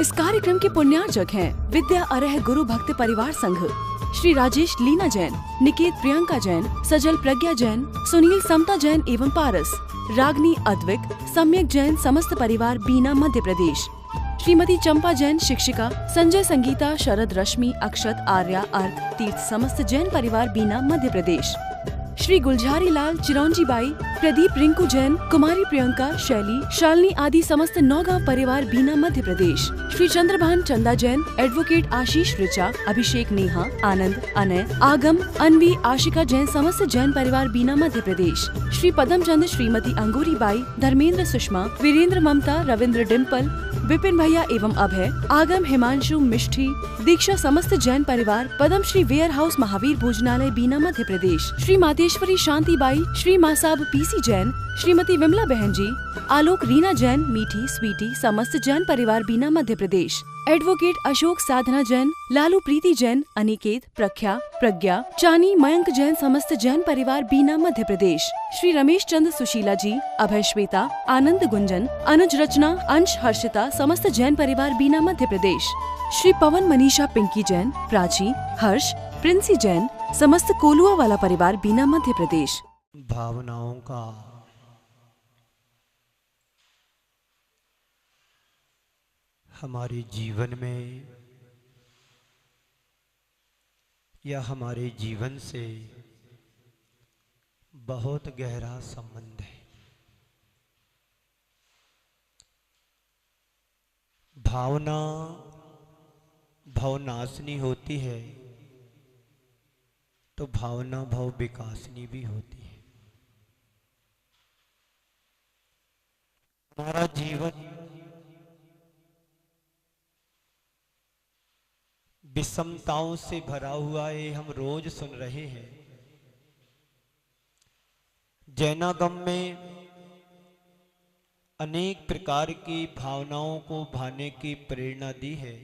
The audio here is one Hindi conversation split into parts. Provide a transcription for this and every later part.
इस कार्यक्रम के पुण्यार्जक हैं विद्या अरह गुरु भक्त परिवार संघ, श्री राजेश लीना जैन, निकेत प्रियंका जैन, सजल प्रज्ञा जैन, सुनील समता जैन एवं पारस, रागनी अद्विक, सम्यक जैन समस्त परिवार बीना मध्य प्रदेश, श्रीमती चंपा जैन शिक्षिका, संजय संगीता, शरद रश्मि, अक्षत, आर्या, अर्क, तीर्थ समस्त जैन परिवार बीना मध्य प्रदेश, श्री गुलझारी लाल, चिरौंजी बाई, प्रदीप, रिंकू जैन, कुमारी प्रियंका, शैली, शालिनी आदि समस्त नौगांव परिवार बीना मध्य प्रदेश, श्री चंद्रभान चंदा जैन, एडवोकेट आशीष ऋचा, अभिषेक, नेहा, आनंद, अनय, आगम, अनवी, आशिका जैन समस्त जैन परिवार बीना मध्य प्रदेश, श्री पदम चंद, श्रीमती अंगूरी बाई, धर्मेंद्र, सुषमा, वीरेंद्र, ममता, रविंद्र, डिम्पल, विपिन भैया एवं अभय, आगम, हिमांशु, मिष्ठी, दीक्षा समस्त जैन परिवार पदम श्री वेयर हाउस महावीर भोजनालय बीना मध्य प्रदेश, श्री मातेश्वरी शांति by, Shri Masab PC Jain, Shrimati Vimla बहन जी, आलोक, रीना जैन, मीठी, स्वीटी समस्त जैन परिवार बीना मध्य प्रदेश, एडवोकेट अशोक, साधना जैन, लालू, प्रीति जैन, अनिकेत, प्रख्या, प्रज्ञा, चानी, मयंक जैन समस्त जैन परिवार बीना मध्य प्रदेश, श्री रमेश चंद, सुशीला जी, अभय, श्वेता, आनंद, गुंजन, अनुज, रचना, अंश, हर्षिता समस्त जैन परिवार बीना मध्य प्रदेश, श्री पवन, मनीषा, पिंकी जैन, प्राची, हर्ष, प्रिंसी जैन समस्त कोलुआ वाला परिवार बीना मध्य प्रदेश। भावनाओं का हमारे जीवन में या हमारे जीवन से बहुत गहरा संबंध है। भावना भवनाशनी होती है तो भावना भव विकासनी भी होती है। हमारा जीवन विषमताओं से भरा हुआ है, हम रोज सुन रहे हैं। जैनागम में अनेक प्रकार की भावनाओं को भाने की प्रेरणा दी है।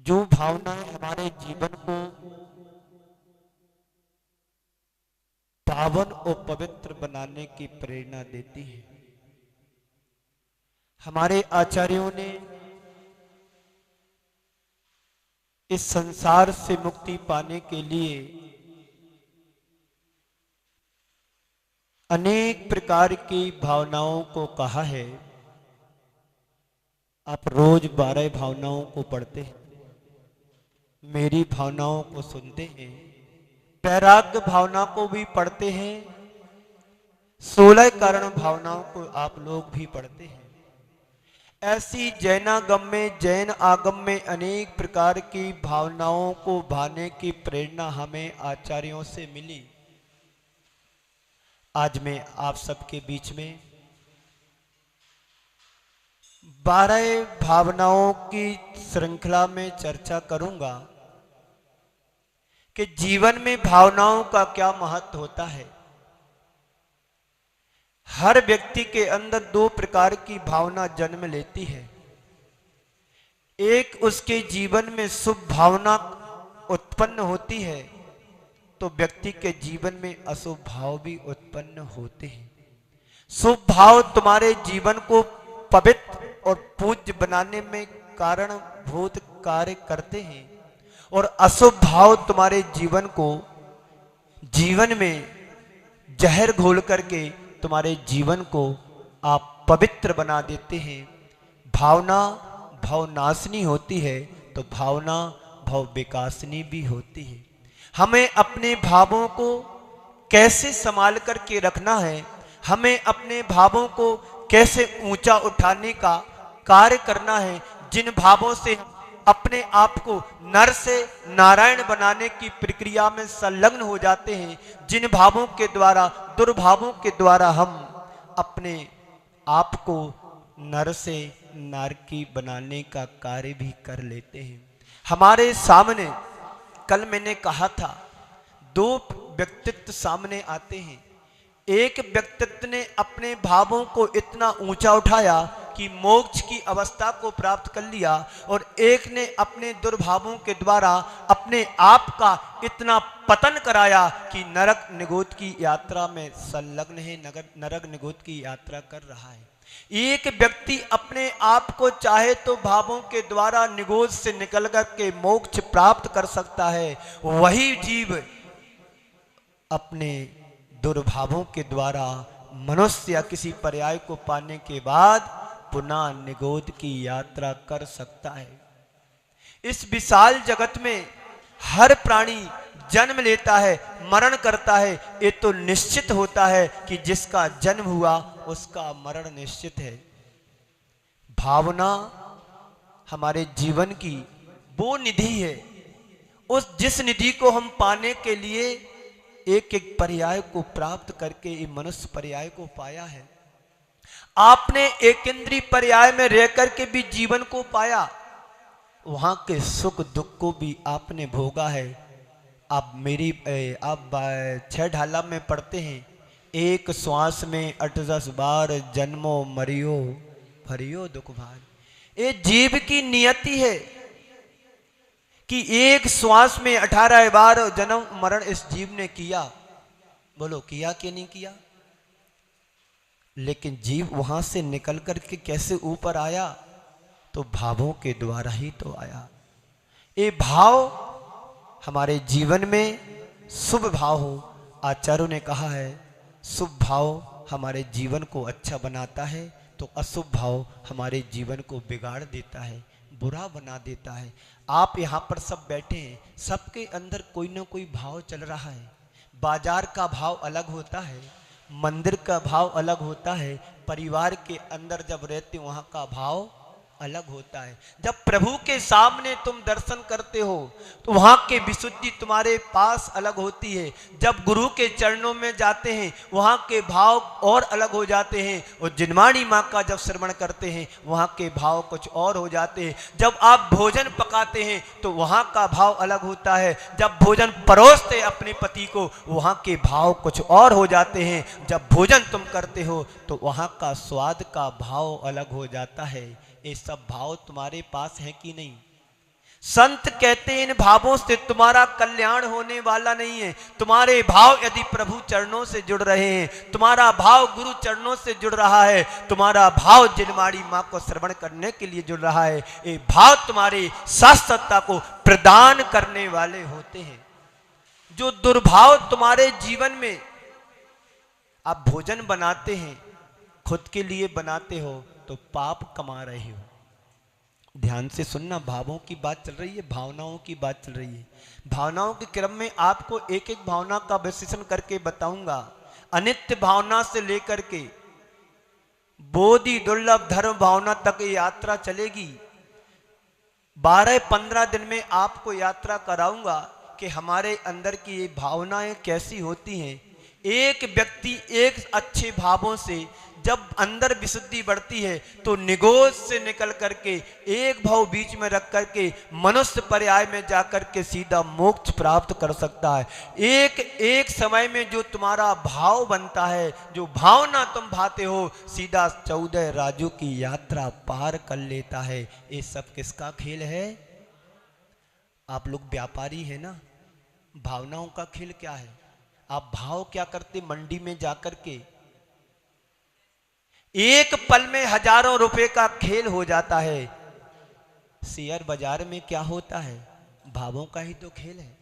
जो भावनाएं हमारे जीवन को पावन और पवित्र बनाने की प्रेरणा देती है। हमारे आचार्यों ने इस संसार से मुक्ति पाने के लिए अनेक प्रकार की भावनाओं को कहा है। आप रोज 12 भावनाओं को पढ़ते हैं, मेरी भावनाओं को सुनते हैं, वैराग्य भावना को भी पढ़ते हैं, 16 कारण भावनाओं को आप लोग भी पढ़ते हैं। ऐसी जैनागम में, जैन आगम में अनेक प्रकार की भावनाओं को भाने की प्रेरणा हमें आचार्यों से मिली। आज मैं आप सबके बीच में 12 भावनाओं की श्रृंखला में चर्चा करूंगा कि जीवन में भावनाओं का क्या महत्व होता है। हर व्यक्ति के अंदर 2 प्रकार की भावना जन्म लेती है। एक उसके जीवन में शुभ भावना उत्पन्न होती है तो व्यक्ति के जीवन में अशुभ भाव भी उत्पन्न होते हैं। शुभ भाव तुम्हारे जीवन को पवित्र और पूज्य बनाने में कारणभूत कार्य करते हैं और अशुभ भाव तुम्हारे जीवन को जीवन में जहर घोल करके तुम्हारे जीवन को आप पवित्र बना देते हैं। भावना भवनाशनी होती है तो भावना भव विकासनी भी होती है। हमें अपने भावों को कैसे संभाल करके रखना है, हमें अपने भावों को कैसे ऊंचा उठाने का कार्य करना है। जिन भावों से अपने आप को नर से नारायण बनाने की प्रक्रिया में संलग्न हो जाते हैं, जिन भावों के द्वारा, दुर्भावों के द्वारा हम अपने आप को नर से नारकी बनाने का कार्य भी कर लेते हैं। हमारे सामने कल मैंने कहा था 2 व्यक्तित्व सामने आते हैं। एक व्यक्तित्व ने अपने भावों को इतना ऊंचा उठाया कि मोक्ष की अवस्था को प्राप्त कर लिया और एक ने अपने दुर्भावों के द्वारा अपने आप का इतना पतन कराया कि नरक निगोद की यात्रा में संलग्न है, नरक निगोद की यात्रा कर रहा है। एक व्यक्ति अपने आप को चाहे तो भावों के द्वारा निगोज से निकल कर के मोक्ष प्राप्त कर सकता है, वही जीव अपने दुर्भावों के द्वारा मनुष्य या किसी पर्याय को पाने के बाद पुनः निगोद की यात्रा कर सकता है। इस विशाल जगत में हर प्राणी जन्म लेता है, मरण करता है, ये तो निश्चित होता है कि जिसका जन्म हुआ उसका मरण निश्चित है। भावना हमारे जीवन की वो निधि है, उस जिस निधि को हम पाने के लिए एक एक पर्याय को प्राप्त करके ये मनुष्य पर्याय को पाया है। आपने एक इंद्रिय पर्याय में रह करके भी जीवन को पाया, वहां के सुख दुख को भी आपने भोगा है। आप 6 ढाला में पढ़ते हैं, एक श्वास में 8-10 बार जन्मो मरियो भरियो दुख भार। ये जीव की नियति है कि एक श्वास में 18 बार जन्म मरण इस जीव ने किया। बोलो किया कि नहीं किया? लेकिन जीव वहां से निकल करके कैसे ऊपर आया? तो भावों के द्वारा ही तो आया। ये भाव हमारे जीवन में शुभ भाव हो। आचार्यों ने कहा है शुभ भाव हमारे जीवन को अच्छा बनाता है, तो अशुभ भाव हमारे जीवन को बिगाड़ देता है, बुरा बना देता है। आप यहाँ पर सब बैठे हैं, सबके अंदर कोई ना कोई भाव चल रहा है। बाजार का भाव अलग होता है, मंदिर का भाव अलग होता है, परिवार के अंदर जब रहते वहाँ का भाव अलग होता है। जब प्रभु के सामने तुम दर्शन करते हो तो वहां की विशुद्धि तुम्हारे पास अलग होती है। जब गुरु के चरणों में जाते हैं वहां के भाव और अलग हो जाते हैं। और जिनवाणी माँ का जब श्रवण करते हैं वहां के भाव कुछ और हो जाते हैं। जब आप भोजन पकाते हैं तो वहां का भाव अलग होता है। जब भोजन परोसते अपने पति को वहां के भाव कुछ और हो जाते हैं। जब भोजन तुम करते हो तो वहां का स्वाद का भाव अलग हो जाता है। ये सब भाव तुम्हारे पास है कि नहीं? संत कहते हैं इन भावों से तुम्हारा कल्याण होने वाला नहीं है। तुम्हारे भाव यदि प्रभु चरणों से जुड़ रहे हैं, तुम्हारा भाव गुरु चरणों से जुड़ रहा है, तुम्हारा भाव जिनवाणी माँ को श्रवण करने के लिए जुड़ रहा है, ये भाव तुम्हारी शाश्वतता को प्रदान करने वाले होते हैं। जो दुर्भाव तुम्हारे जीवन में, आप भोजन बनाते हैं खुद के लिए बनाते हो तो पाप कमा रहे हो। ध्यान से सुनना, भावों की बात चल रही है, भावनाओं की बात चल रही है। भावनाओं के क्रम में आपको एक एक भावना का विश्लेषण करके बताऊंगा। अनित्य भावना से लेकर के बोधि दुर्लभ धर्म भावना तक ये यात्रा चलेगी। 12-15 दिन में आपको यात्रा कराऊंगा कि हमारे अंदर की ये भावनाएं कैसी होती हैं। एक व्यक्ति एक अच्छे भावों से जब अंदर विशुद्धि बढ़ती है तो निगोज से निकल करके एक भाव बीच में रख करके मनुष्य पर्याय में जाकर के सीधा मोक्ष प्राप्त कर सकता है। एक समय में जो तुम्हारा भाव बनता है, जो भावना तुम भाते हो, सीधा 14 राजों की यात्रा पार कर लेता है। ये सब किसका खेल है? आप लोग व्यापारी है ना, भावनाओं का खेल क्या है? आप भाव क्या करते? मंडी में जाकर के एक पल में हजारों रुपए का खेल हो जाता है। शेयर बाजार में क्या होता है? भावों का ही तो खेल है।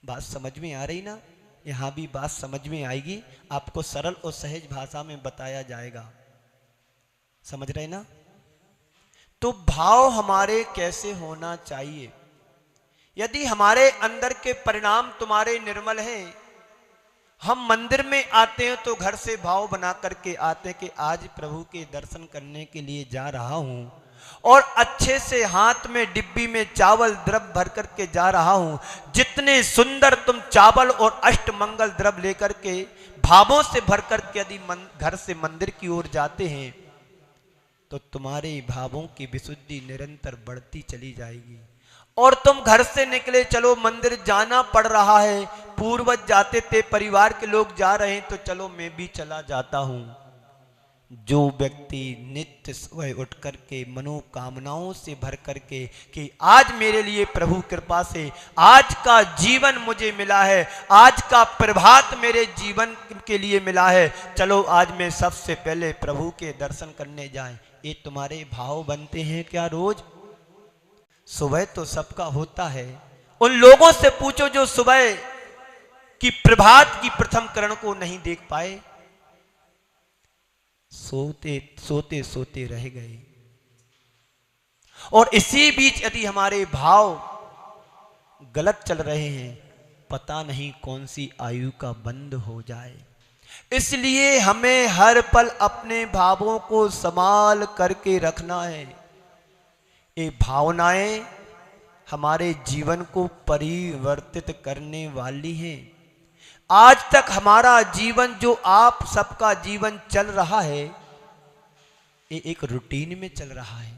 बात समझ में आ रही ना? यहां भी बात समझ में आएगी, आपको सरल और सहज भाषा में बताया जाएगा। समझ रहे ना? तो भाव हमारे कैसे होना चाहिए? यदि हमारे अंदर के परिणाम तुम्हारे निर्मल हैं, हम मंदिर में आते हैं तो घर से भाव बना करके आते हैं कि आज प्रभु के दर्शन करने के लिए जा रहा हूं, और अच्छे से हाथ में डिब्बी में चावल द्रव्य भर करके जा रहा हूं। जितने सुंदर तुम चावल और अष्ट मंगल द्रव्य लेकर के भावों से भर करके यदि घर से मंदिर की ओर जाते हैं तो तुम्हारे भावों की विशुद्धि निरंतर बढ़ती चली जाएगी। और तुम घर से निकले, चलो मंदिर जाना पड़ रहा है, पूर्वज जाते थे, परिवार के लोग जा रहे हैं तो चलो मैं भी चला जाता हूं। जो व्यक्ति नित्य सुबह उठ करके मनोकामनाओं से भर करके कि आज मेरे लिए प्रभु कृपा से आज का जीवन मुझे मिला है, आज का प्रभात मेरे जीवन के लिए मिला है, चलो आज मैं सबसे पहले प्रभु के दर्शन करने जाएं, ये तुम्हारे भाव बनते हैं क्या रोज? सुबह तो सबका होता है। उन लोगों से पूछो जो सुबह की प्रभात की प्रथम किरण को नहीं देख पाए, सोते सोते सोते रह गए। और इसी बीच यदि हमारे भाव गलत चल रहे हैं, पता नहीं कौन सी आयु का बंद हो जाए। इसलिए हमें हर पल अपने भावों को संभाल करके रखना है। ये भावनाएं हमारे जीवन को परिवर्तित करने वाली हैं। आज तक हमारा जीवन जो आप सबका जीवन चल रहा है, ये एक रूटीन में चल रहा है।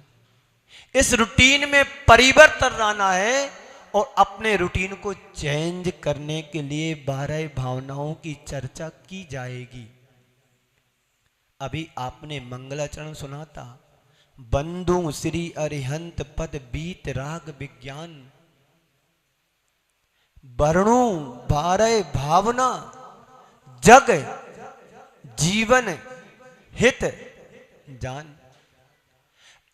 इस रूटीन में परिवर्तन लाना है और अपने रूटीन को चेंज करने के लिए 12 भावनाओं की चर्चा की जाएगी। अभी आपने मंगलाचरण सुना था, बंधु श्री अरिहंत पद बीत राग विज्ञान, वर्णु 12 भावना जग जीवन हित जान।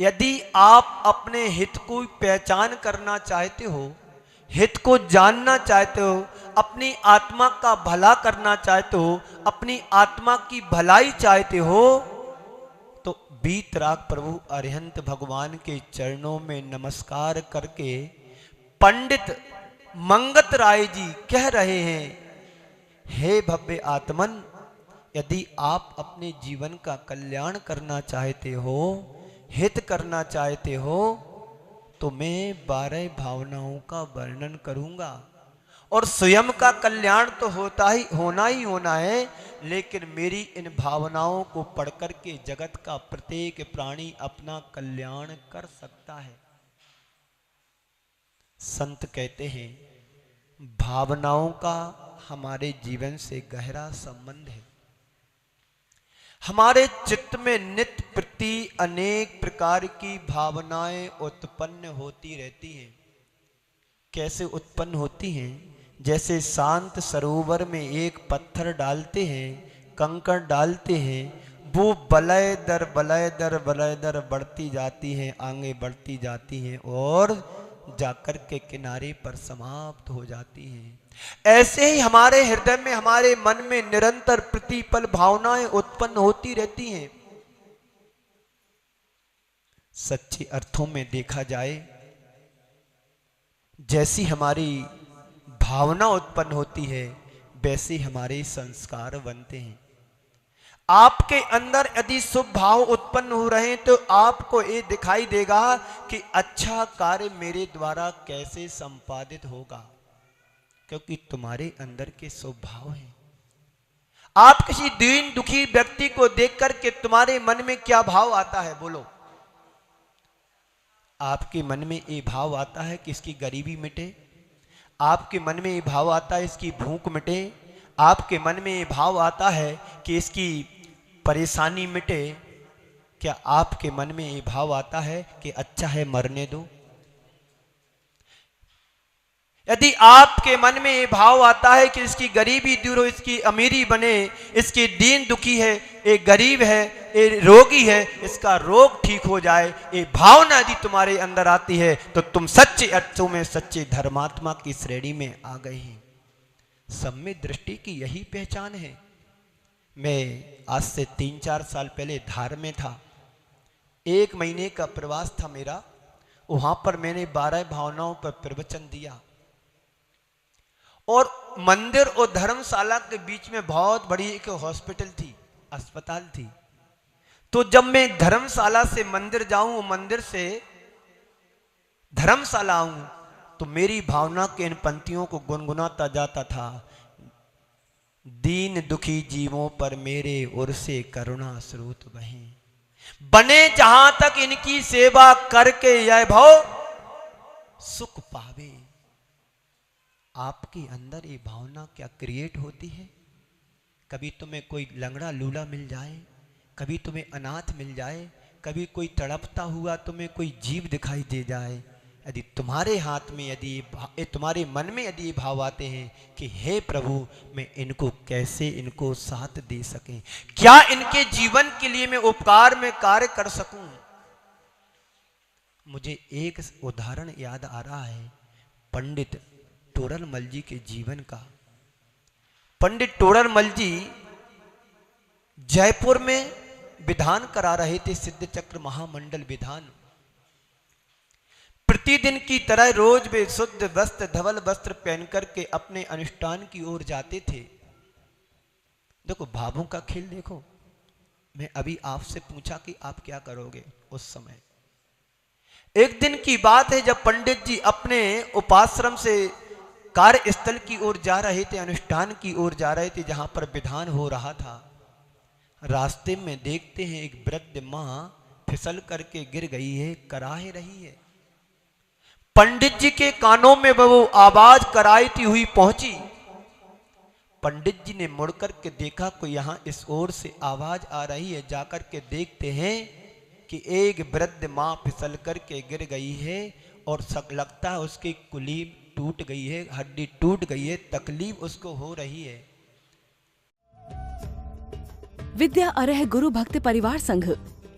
यदि आप अपने हित को पहचान करना चाहते हो, हित को जानना चाहते हो, अपनी आत्मा का भला करना चाहते हो, अपनी आत्मा की भलाई चाहते हो, तो बीत राग प्रभु अरिहंत भगवान के चरणों में नमस्कार करके पंडित मंगत राय जी कह रहे हैं, हे भव्य आत्मन, यदि आप अपने जीवन का कल्याण करना चाहते हो, हित करना चाहते हो, तो मैं 12 भावनाओं का वर्णन करूंगा। और स्वयं का कल्याण तो होना ही होना है, लेकिन मेरी इन भावनाओं को पढ़कर के जगत का प्रत्येक प्राणी अपना कल्याण कर सकता है। संत कहते हैं, भावनाओं का हमारे जीवन से गहरा संबंध है। हमारे चित्त में नित्य प्रति अनेक प्रकार की भावनाएं उत्पन्न होती रहती हैं। कैसे उत्पन्न होती हैं? जैसे शांत सरोवर में एक पत्थर डालते हैं, कंकड़ डालते हैं, वो बलय दर बढ़ती जाती हैं, आगे बढ़ती जाती हैं और जाकर के किनारे पर समाप्त हो जाती हैं। ऐसे ही हमारे हृदय में, हमारे मन में निरंतर प्रतिपल भावनाएं उत्पन्न होती रहती हैं। सच्चे अर्थों में देखा जाए, जैसी हमारी भावना उत्पन्न होती है, वैसे हमारे संस्कार बनते हैं। आपके अंदर यदि शुभ भाव उत्पन्न हो रहे हैं, तो आपको ये दिखाई देगा कि अच्छा कार्य मेरे द्वारा कैसे संपादित होगा, क्योंकि तुम्हारे अंदर के शुभ भाव हैं। आप किसी दीन दुखी व्यक्ति को देख करके तुम्हारे मन में क्या भाव आता है? बोलो। आपके मन में ये भाव आता है कि इसकी गरीबी मिटे, आपके मन में ये भाव आता है इसकी भूख मिटे, आपके मन में ये भाव आता है कि इसकी परेशानी मिटे। क्या आपके मन में ये भाव आता है कि अच्छा है मरने दो? यदि आपके मन में ये भाव आता है कि इसकी गरीबी दूर हो, इसकी अमीरी बने, इसकी दीन दुखी है, ये गरीब है, ये रोगी है, इसका रोग ठीक हो जाए, ये भावना यदि तुम्हारे अंदर आती है, तो तुम सच्चे अर्थों में सच्चे धर्मात्मा की श्रेणी में आ गए हैं। सम्यक दृष्टि की यही पहचान है। मैं आज से 3-4 साल पहले धार में था। 1 महीने का प्रवास था मेरा। वहां पर मैंने 12 भावनाओं पर प्रवचन दिया। और मंदिर और धर्मशाला के बीच में बहुत बड़ी एक हॉस्पिटल थी, अस्पताल थी। तो जब मैं धर्मशाला से मंदिर जाऊं, मंदिर से धर्मशाला आऊं, तो मेरी भावना के इन पंक्तियों को गुनगुनाता जाता था। दीन दुखी जीवों पर मेरे ओर से करुणा स्रोत बहे, बने जहां तक इनकी सेवा करके यह भव सुख पावे। आपके अंदर ये भावना क्या क्रिएट होती है? कभी तुम्हें कोई लंगड़ा लूला मिल जाए, कभी तुम्हें अनाथ मिल जाए, कभी कोई तड़पता हुआ तुम्हें कोई जीव दिखाई दे जाए, यदि तुम्हारे हाथ में यदि तुम्हारे मन में यदि ये भाव आते हैं कि हे प्रभु मैं इनको कैसे इनको साथ दे सकें, क्या इनके जीवन के लिए मैं उपकार में कार्य कर सकूं। मुझे एक उदाहरण याद आ रहा है पंडित तोरलमल जी के जीवन का। पंडित तोरलमल जी जयपुर में विधान करा रहे थे, सिद्ध चक्र महामंडल विधान। प्रतिदिन की तरह रोज वे शुद्ध वस्त्र धवल वस्त्र पहन करके अपने अनुष्ठान की ओर जाते थे। देखो भावों का खेल देखो। मैं अभी आपसे पूछा कि आप क्या करोगे उस समय। एक दिन की बात है जब पंडित जी अपने उपाश्रम से कार्यस्थल की ओर जा रहे थे, अनुष्ठान की ओर जा रहे थे जहां पर विधान हो रहा था। रास्ते में देखते हैं एक वृद्ध मां फिसल करके गिर गई है, कराह रही है। पंडित जी के कानों में वो आवाज कराहती हुई पहुंची। पंडित जी ने मुड़ करके देखा कोई यहां इस ओर से आवाज आ रही है। जाकर के देखते हैं कि एक वृद्ध मां फिसल करके गिर गई है और लगता है उसकी कुली टूट गई है, हड्डी टूट गई है, तकलीफ उसको हो रही है। विद्या अरह गुरु भक्त परिवार संघ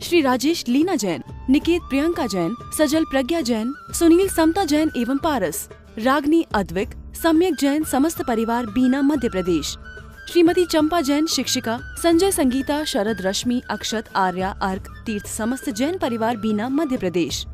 श्री राजेश लीना जैन, निकेत प्रियंका जैन, सजल प्रज्ञा जैन, सुनील समता जैन एवं पारस, रागनी अद्विक, सम्यक जैन समस्त परिवार बीना मध्य प्रदेश। श्रीमती चंपा जैन शिक्षिका, संजय संगीता, शरद रश्मि, अक्षत, आर्या, अर्क, तीर्थ समस्त जैन परिवार बीना मध्य प्रदेश।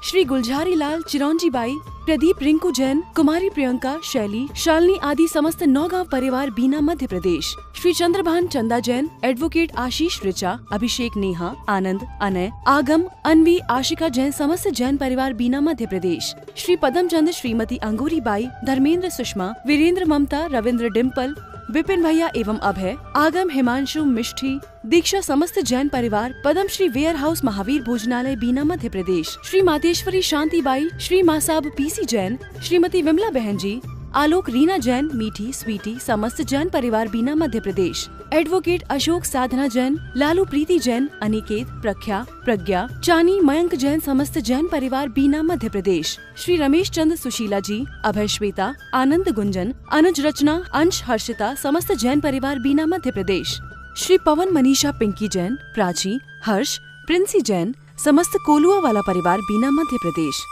श्री गुलझारी लाल, चिरौंजी बाई, प्रदीप, रिंकू जैन, कुमारी प्रियंका, शैली, शालिनी आदि समस्त नौगांव परिवार बीना मध्य प्रदेश। श्री चंद्रभान चंदा जैन, एडवोकेट आशीष ऋचा, अभिषेक, नेहा, आनंद, अनय, आगम, अनवी, आशिका जैन समस्त जैन परिवार बीना मध्य प्रदेश। श्री पदम चंद, श्रीमती अंगूरी बाई, धर्मेंद्र, सुषमा, वीरेंद्र, ममता, रविंद्र, डिम्पल, विपिन भैया एवं अभय, आगम, हिमांशु, मिष्ठी, दीक्षा समस्त जैन परिवार पद्म श्री वेयर हाउस महावीर भोजनालय बीना मध्य प्रदेश। श्री मातेश्वरी शांति by, Shri Masab PC Jain, Shrimati Vimla बहन जी, आलोक, रीना जैन, मीठी, स्वीटी समस्त जैन परिवार बीना मध्य प्रदेश। एडवोकेट अशोक, साधना जैन, लालू, प्रीति जैन, अनिकेत, प्रख्या, प्रज्ञा, चानी, मयंक जैन समस्त जैन परिवार बीना मध्य प्रदेश। श्री रमेश चंद, सुशीला जी, अभय, श्वेता, आनंद, गुंजन, अनुज, रचना, अंश, हर्षिता समस्त जैन परिवार बीना मध्य प्रदेश। श्री पवन, मनीषा, पिंकी जैन, प्राची, हर्ष, प्रिंसी जैन समस्त कोलुआ वाला परिवार बीना मध्य प्रदेश।